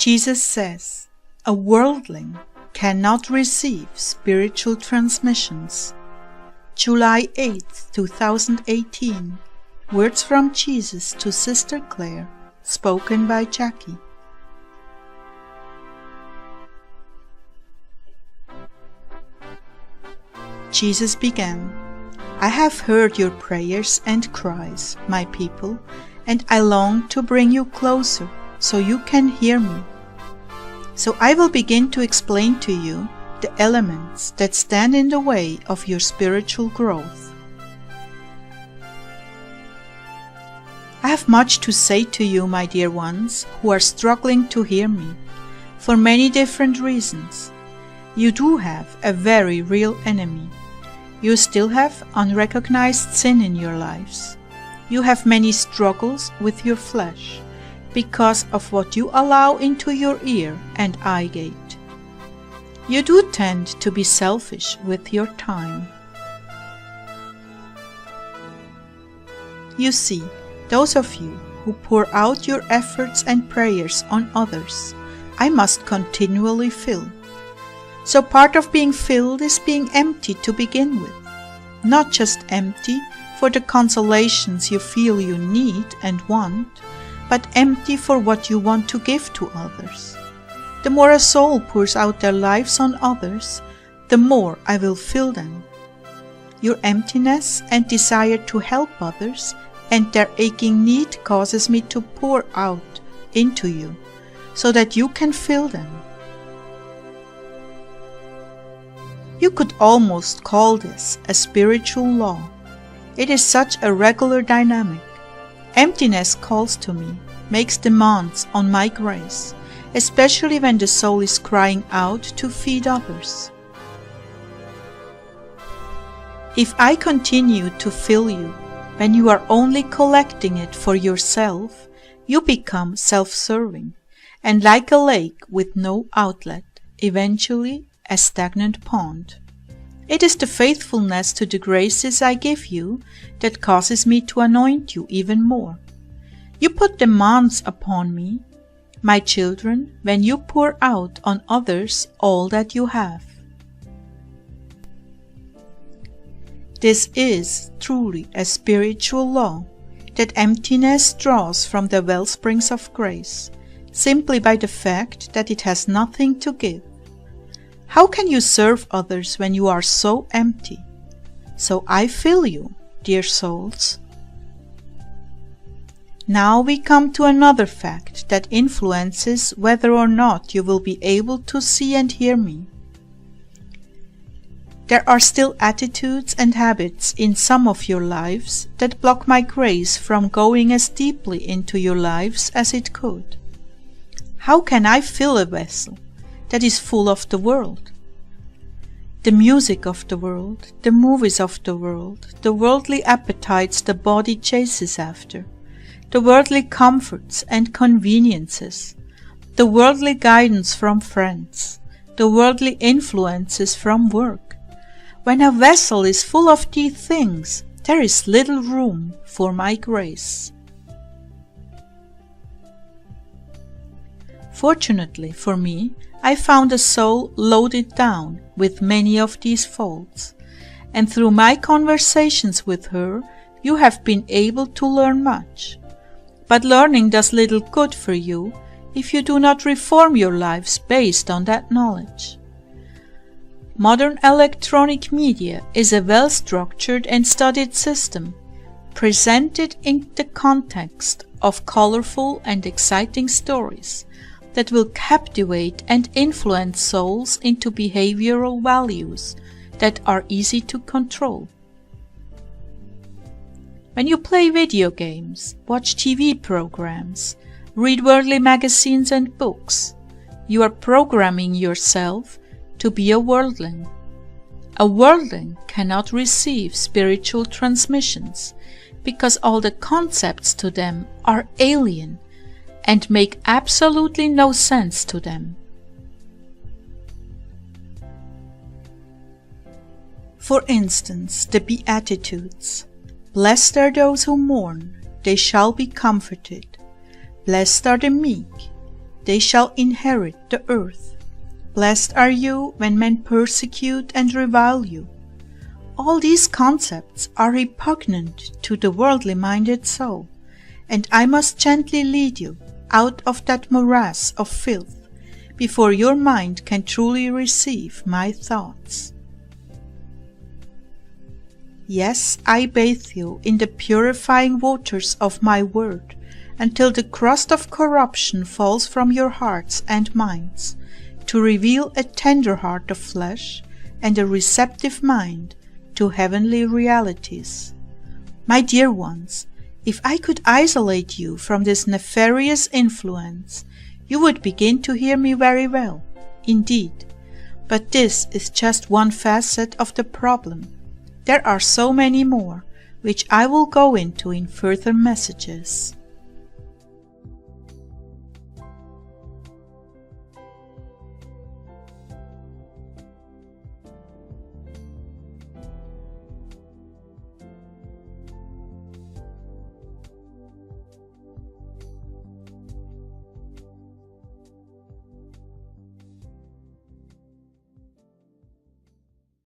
Jesus says, a worldling cannot receive spiritual transmissions. July 8, 2018. Words from Jesus to Sister Claire, spoken by Jackie. Jesus began, I have heard your prayers and cries, my people, and I long to bring you closer so you can hear me. So I will begin to explain to you the elements that stand in the way of your spiritual growth. I have much to say to you, my dear ones, who are struggling to hear me, for many different reasons. You do have a very real enemy. You still have unrecognized sin in your lives. You have many struggles with your flesh, because of what you allow into your ear and eye gate. You do tend to be selfish with your time. You see, those of you who pour out your efforts and prayers on others, I must continually fill. So part of being filled is being empty to begin with. Not just empty for the consolations you feel you need and want, but empty for what you want to give to others. The more a soul pours out their lives on others, the more I will fill them. Your emptiness and desire to help others and their aching need causes me to pour out into you, so that you can fill them. You could almost call this a spiritual law. It is such a regular dynamic. Emptiness calls to me, makes demands on my grace, especially when the soul is crying out to feed others. If I continue to fill you, when you are only collecting it for yourself, you become self-serving, and like a lake with no outlet, eventually a stagnant pond. It is the faithfulness to the graces I give you that causes me to anoint you even more. You put demands upon me, my children, when you pour out on others all that you have. This is truly a spiritual law, that emptiness draws from the wellsprings of grace, simply by the fact that it has nothing to give. How can you serve others when you are so empty? So I fill you, dear souls. Now we come to another fact that influences whether or not you will be able to see and hear me. There are still attitudes and habits in some of your lives that block my grace from going as deeply into your lives as it could. How can I fill a vessel that is full of the world? The music of the world, the movies of the world, the worldly appetites the body chases after, the worldly comforts and conveniences, the worldly guidance from friends, the worldly influences from work. When a vessel is full of these things, there is little room for my grace. Fortunately for me, I found a soul loaded down with many of these faults, and through my conversations with her, you have been able to learn much. But learning does little good for you if you do not reform your lives based on that knowledge. Modern electronic media is a well-structured and studied system, presented in the context of colorful and exciting stories that will captivate and influence souls into behavioral values that are easy to control. When you play video games, watch TV programs, read worldly magazines and books, you are programming yourself to be a worldling. A worldling cannot receive spiritual transmissions because all the concepts to them are alien and make absolutely no sense to them. For instance, the Beatitudes. Blessed are those who mourn, they shall be comforted. Blessed are the meek, they shall inherit the earth. Blessed are you when men persecute and revile you. All these concepts are repugnant to the worldly-minded soul, and I must gently lead you out of that morass of filth before your mind can truly receive my thoughts. Yes, I bathe you in the purifying waters of my word, until the crust of corruption falls from your hearts and minds, to reveal a tender heart of flesh and a receptive mind to heavenly realities. My dear ones, if I could isolate you from this nefarious influence, you would begin to hear me very well, indeed. But this is just one facet of the problem. There are so many more, which I will go into in further messages.